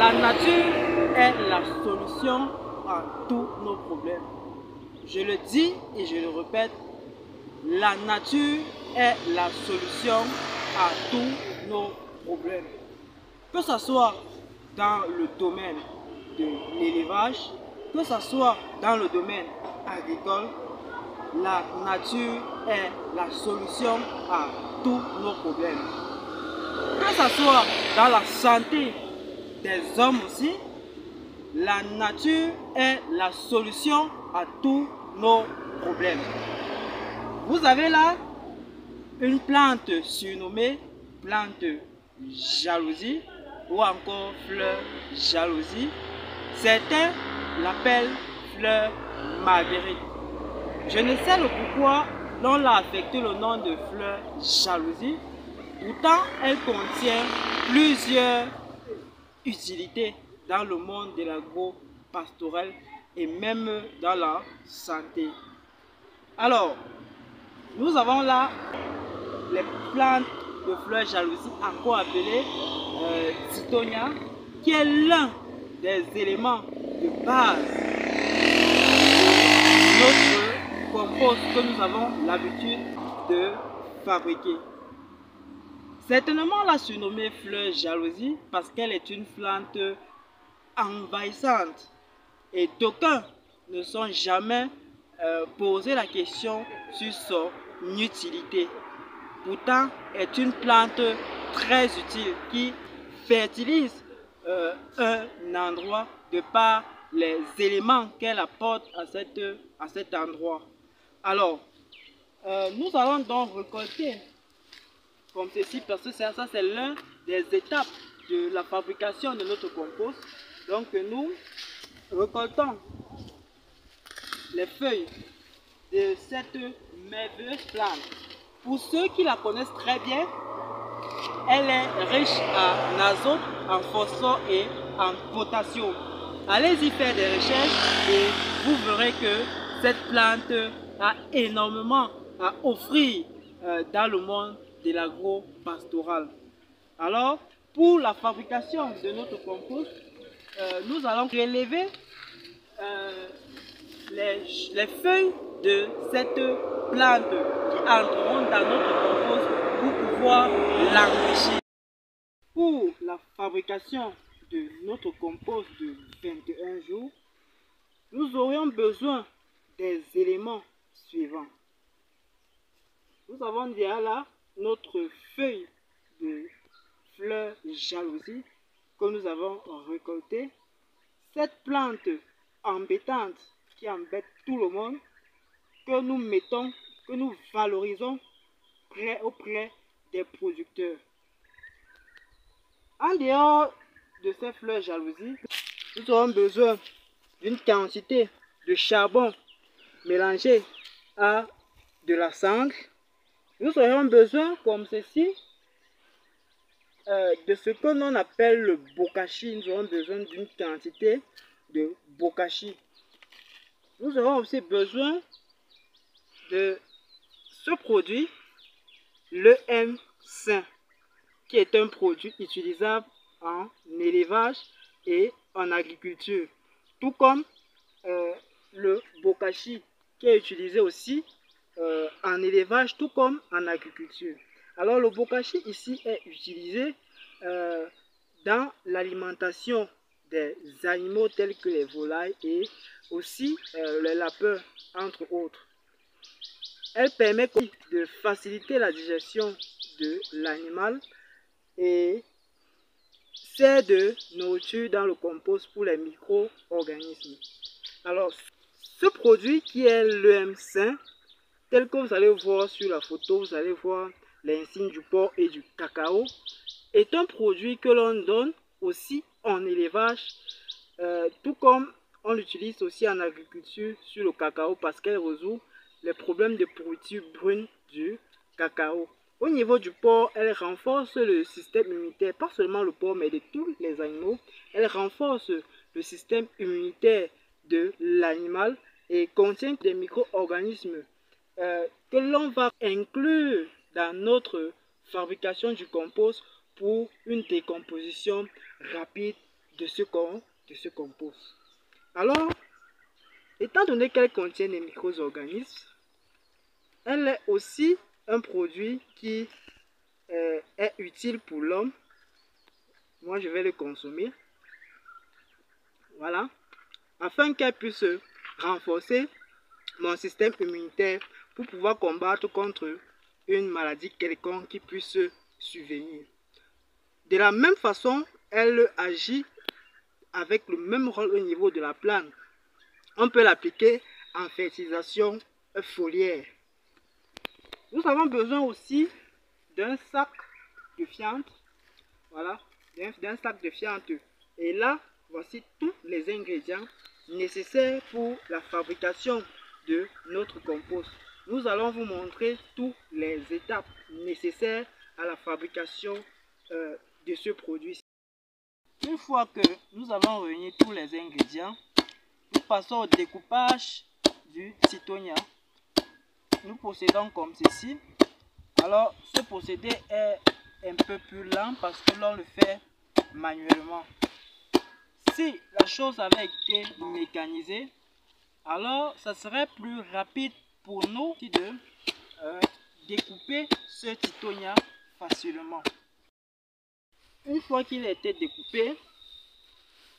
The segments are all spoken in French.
La nature est la solution à tous nos problèmes. Je le dis et je le répète, la nature est la solution à tous nos problèmes. Que ce soit dans le domaine de l'élevage, que ce soit dans le domaine agricole, la nature est la solution à tous nos problèmes. Que ce soit dans la santé des hommes aussi, la nature est la solution à tous nos problèmes. Vous avez là une plante surnommée plante jalousie ou encore fleur jalousie. Certains l'appellent fleur marguerite. Je ne sais le pourquoi l'on l'a affecté le nom de fleur jalousie. Pourtant, elle contient plusieurs utilités dans le monde de l'agro-pastoral et même dans la santé. Alors, nous avons là les plantes de fleurs jalousie, encore appelées Tittonia, qui est l'un des éléments de base de notre compost que nous avons l'habitude de fabriquer. Certainement la surnommée fleur jalousie parce qu'elle est une plante envahissante et d'aucuns ne sont jamais posé la question sur son utilité. Pourtant, est une plante très utile qui fertilise un endroit de par les éléments qu'elle apporte à cet endroit. Alors, nous allons donc récolter comme ceci parce que ça c'est l'un des étapes de la fabrication de notre compost. Donc nous récoltons les feuilles de cette merveilleuse plante. Pour ceux qui la connaissent très bien, elle est riche en azote, en phosphore et en potassium. Allez-y faire des recherches et vous verrez que cette plante a énormément à offrir dans le monde de l'agro-pastoral. Alors, pour la fabrication de notre compost, nous allons prélever les feuilles de cette plante qui entreront dans notre compost pour pouvoir l'enrichir. Pour la fabrication de notre compost de 21 jours, nous aurions besoin des éléments suivants. Nous avons déjà là notre feuille de fleur jalousie que nous avons récoltée. Cette plante embêtante qui embête tout le monde, que nous mettons, que nous valorisons auprès des producteurs. En dehors de ces fleurs jalousie, nous aurons besoin d'une quantité de charbon mélangé à de la cendre. Nous aurons besoin, comme ceci, de ce que l'on appelle le bokashi. Nous aurons besoin d'une quantité de bokashi. Nous aurons aussi besoin de ce produit, le M5, qui est un produit utilisable en élevage et en agriculture, tout comme le bokashi qui est utilisé aussi en élevage, tout comme en agriculture. Alors le bokashi ici est utilisé dans l'alimentation des animaux tels que les volailles et aussi les lapins, entre autres. Elle permet de faciliter la digestion de l'animal et sert de nourriture dans le compost pour les micro-organismes. Alors, ce produit qui est le M5, tel que vous allez voir sur la photo, vous allez voir l'insigne du porc et du cacao, est un produit que l'on donne aussi en élevage, tout comme on l'utilise aussi en agriculture sur le cacao parce qu'elle résout les problèmes de pourriture brune du cacao. Au niveau du porc, elle renforce le système immunitaire, pas seulement le porc mais de tous les animaux. Elle renforce le système immunitaire de l'animal et contient des micro-organismes que l'on va inclure dans notre fabrication du compost pour une décomposition rapide de ce compost. Alors, étant donné qu'elle contient des micro-organismes, elle est aussi un produit qui est utile pour l'homme. Moi, je vais le consommer. Voilà. Afin qu'elle puisse renforcer mon système immunitaire pour pouvoir combattre contre une maladie quelconque qui puisse survenir. De la même façon, elle agit avec le même rôle au niveau de la plante. On peut l'appliquer en fertilisation foliaire. Nous avons besoin aussi d'un sac de fiente. Voilà, d'un sac de fiente. Et là, voici tous les ingrédients nécessaires pour la fabrication de notre compost. Nous allons vous montrer toutes les étapes nécessaires à la fabrication de ce produit. Une fois que nous avons réuni tous les ingrédients, nous passons au découpage du citronnier. Nous procédons comme ceci. Alors, ce procédé est un peu plus lent parce que l'on le fait manuellement. Si la chose avait été mécanisée, alors ça serait plus rapide pour nous de découper ce citronnier facilement. Une fois qu'il a été découpé,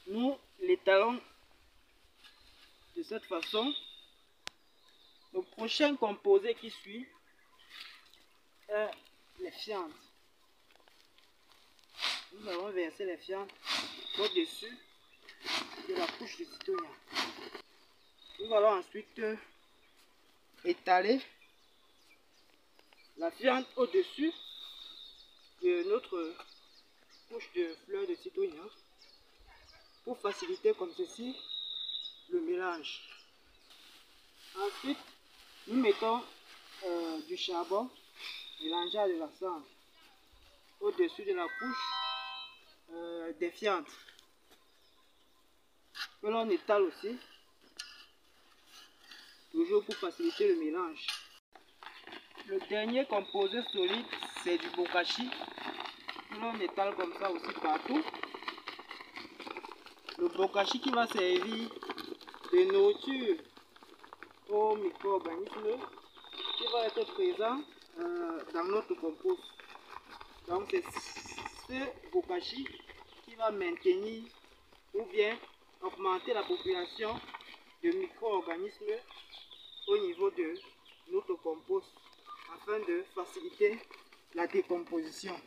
nous l'étalons de cette façon. Le prochain composé qui suit est les fientes. Nous allons verser les fientes au-dessus de la couche de citronnier. Nous allons ensuite étaler la fiente au-dessus de notre couche de fleurs de citronnier pour faciliter comme ceci le mélange. Ensuite, nous mettons du charbon mélangé à de la cendre au-dessus de la couche des fientes que l'on étale aussi, toujours pour faciliter le mélange. Le dernier composé solide, c'est du bokashi que l'on étale comme ça aussi partout. Le bokashi qui va servir de nourriture aux micro-organismes qui va être présent dans notre compost. Donc c'est ce bokashi qui va maintenir ou bien augmenter la population de micro-organismes au niveau de notre compost afin de faciliter la décomposition.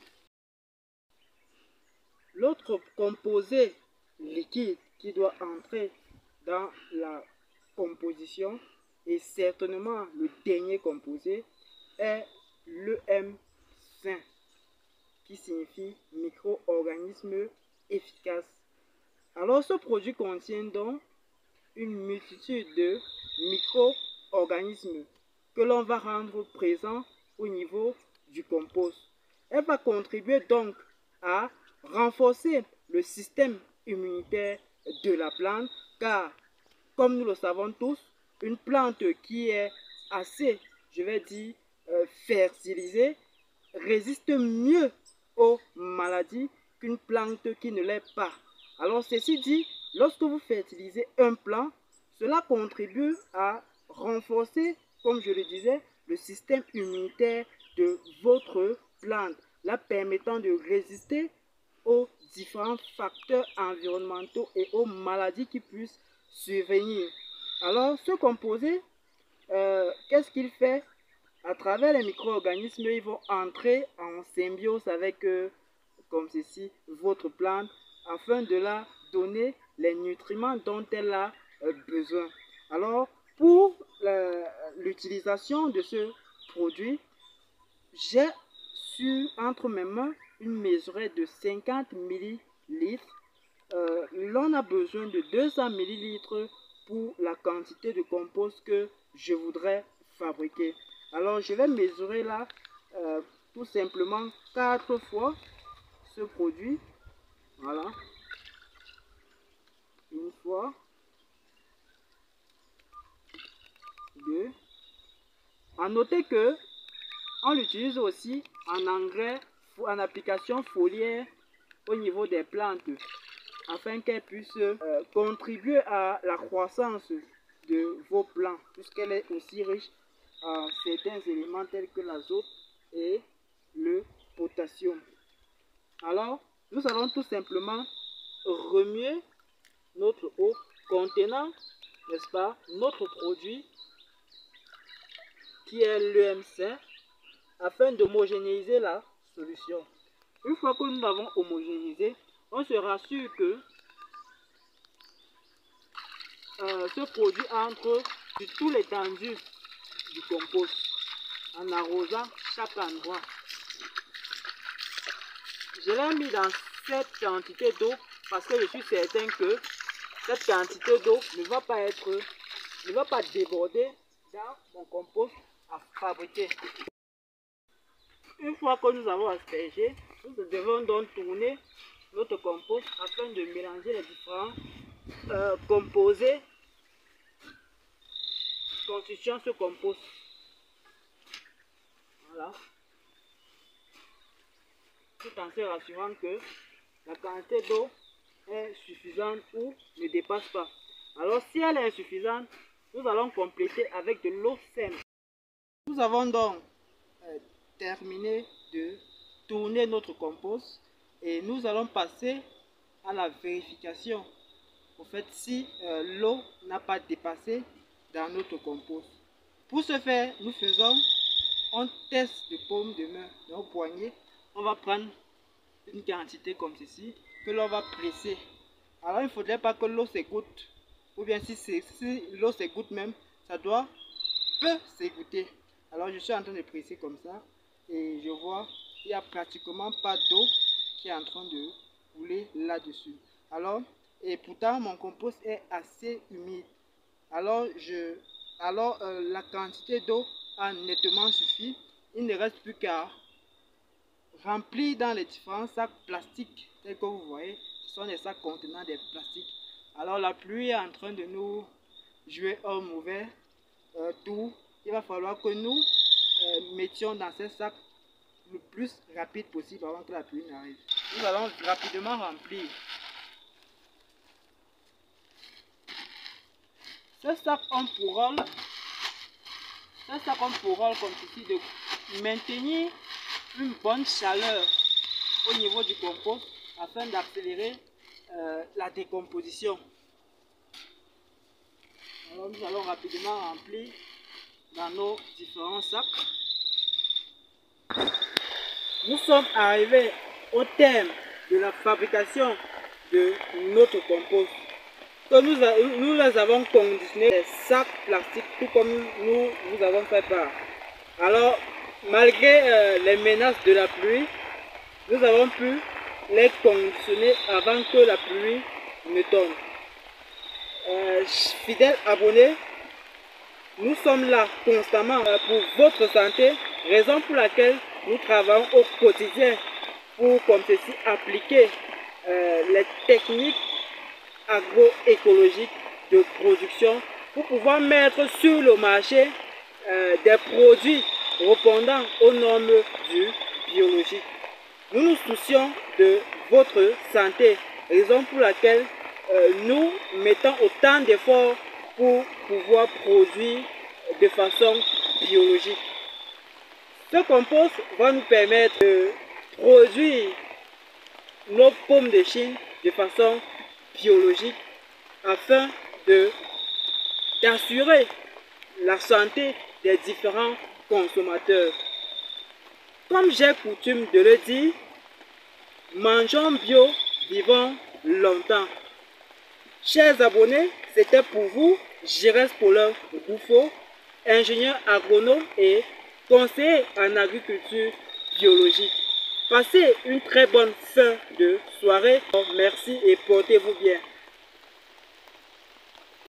L'autre composé liquide qui doit entrer dans la composition et certainement le dernier composé est l'EM5 qui signifie micro-organisme efficace. Alors ce produit contient donc une multitude de micro-organismes que l'on va rendre présents au niveau du compost. Elle va contribuer donc à renforcer le système immunitaire de la plante car, comme nous le savons tous, une plante qui est assez, je vais dire, fertilisée résiste mieux aux maladies qu'une plante qui ne l'est pas. Alors ceci dit, lorsque vous fertilisez un plant, cela contribue à renforcer, comme je le disais, le système immunitaire de votre plante, la permettant de résister aux différents facteurs environnementaux et aux maladies qui puissent survenir. Alors ce composé, qu'est-ce qu'il fait? À travers les micro-organismes, ils vont entrer en symbiose avec, comme ceci, votre plante, afin de la donner les nutriments dont elle a besoin. Alors, pour l'utilisation de ce produit, j'ai entre mes mains une mesurette de 50 ml. L'on a besoin de 200 ml pour la quantité de compost que je voudrais fabriquer. Alors, je vais mesurer là tout simplement 4 fois ce produit. Voilà. Une fois. 2. À noter que on l'utilise aussi en engrais, en application foliaire au niveau des plantes. afin qu'elle puisse contribuer à la croissance de vos plants, puisqu'elle est aussi riche en certains éléments tels que l'azote et le potassium. Alors, nous allons tout simplement remuer notre eau contenant, n'est-ce pas, notre produit qui est l'EM5 afin d'homogénéiser la solution. Une fois que nous l'avons homogénéisé, on se rassure que ce produit entre sur toute l'étendue du compost en arrosant chaque endroit. Je l'ai mis dans cette quantité d'eau parce que je suis certain que cette quantité d'eau ne va pas déborder dans mon compost à fabriquer. Une fois que nous avons aspergé, nous devons donc tourner notre compost afin de mélanger les différents composés constituant ce compost. Voilà. Tout en se rassurant que la quantité d'eau est suffisante ou ne dépasse pas. Alors si elle est insuffisante, nous allons compléter avec de l'eau simple. Nous avons donc terminé de tourner notre compost et nous allons passer à la vérification. En fait, si l'eau n'a pas dépassé dans notre compost. Pour ce faire, nous faisons un test de paume de main, dans le poignet. On va prendre une quantité comme ceci que l'on va presser. Alors il ne faudrait pas que l'eau s'égoutte, ou bien si l'eau s'égoutte même, ça peut s'égoutter. Alors je suis en train de presser comme ça et je vois qu'il n'y a pratiquement pas d'eau qui est en train de couler là-dessus. Alors, et pourtant mon compost est assez humide. Alors la quantité d'eau a nettement suffi. Il ne reste plus qu'à remplir dans les différents sacs plastiques tels que vous voyez. Ce sont des sacs contenant des plastiques. Alors la pluie est en train de nous jouer un mauvais tour. Il va falloir que nous mettions dans ces sacs le plus rapide possible avant que la pluie n'arrive. Nous allons rapidement remplir. Ce sac en pour rôle comme ceci de maintenir une bonne chaleur au niveau du compost afin d'accélérer la décomposition. Alors nous allons rapidement remplir dans nos différents sacs. Nous sommes arrivés au terme de la fabrication de notre compost. Nous les avons conditionnés des sacs plastiques tout comme nous vous avons fait part. Alors, malgré les menaces de la pluie, nous avons pu les conditionner avant que la pluie ne tombe. Fidèles abonnés, nous sommes là constamment pour votre santé, raison pour laquelle nous travaillons au quotidien pour, comme ceci, appliquer les techniques agroécologiques de production pour pouvoir mettre sur le marché des produits répondant aux normes du biologique. Nous nous soucions de votre santé, raison pour laquelle nous mettons autant d'efforts pour pouvoir produire de façon biologique. Ce compost va nous permettre de produire nos pommes de Chine de façon biologique afin d'assurer la santé des différents consommateurs. Comme j'ai coutume de le dire, mangeons bio, vivons longtemps. Chers abonnés, c'était pour vous, Giresse Paulin Bouffo, ingénieur agronome et conseiller en agriculture biologique. Passez une très bonne fin de soirée. Merci et portez-vous bien.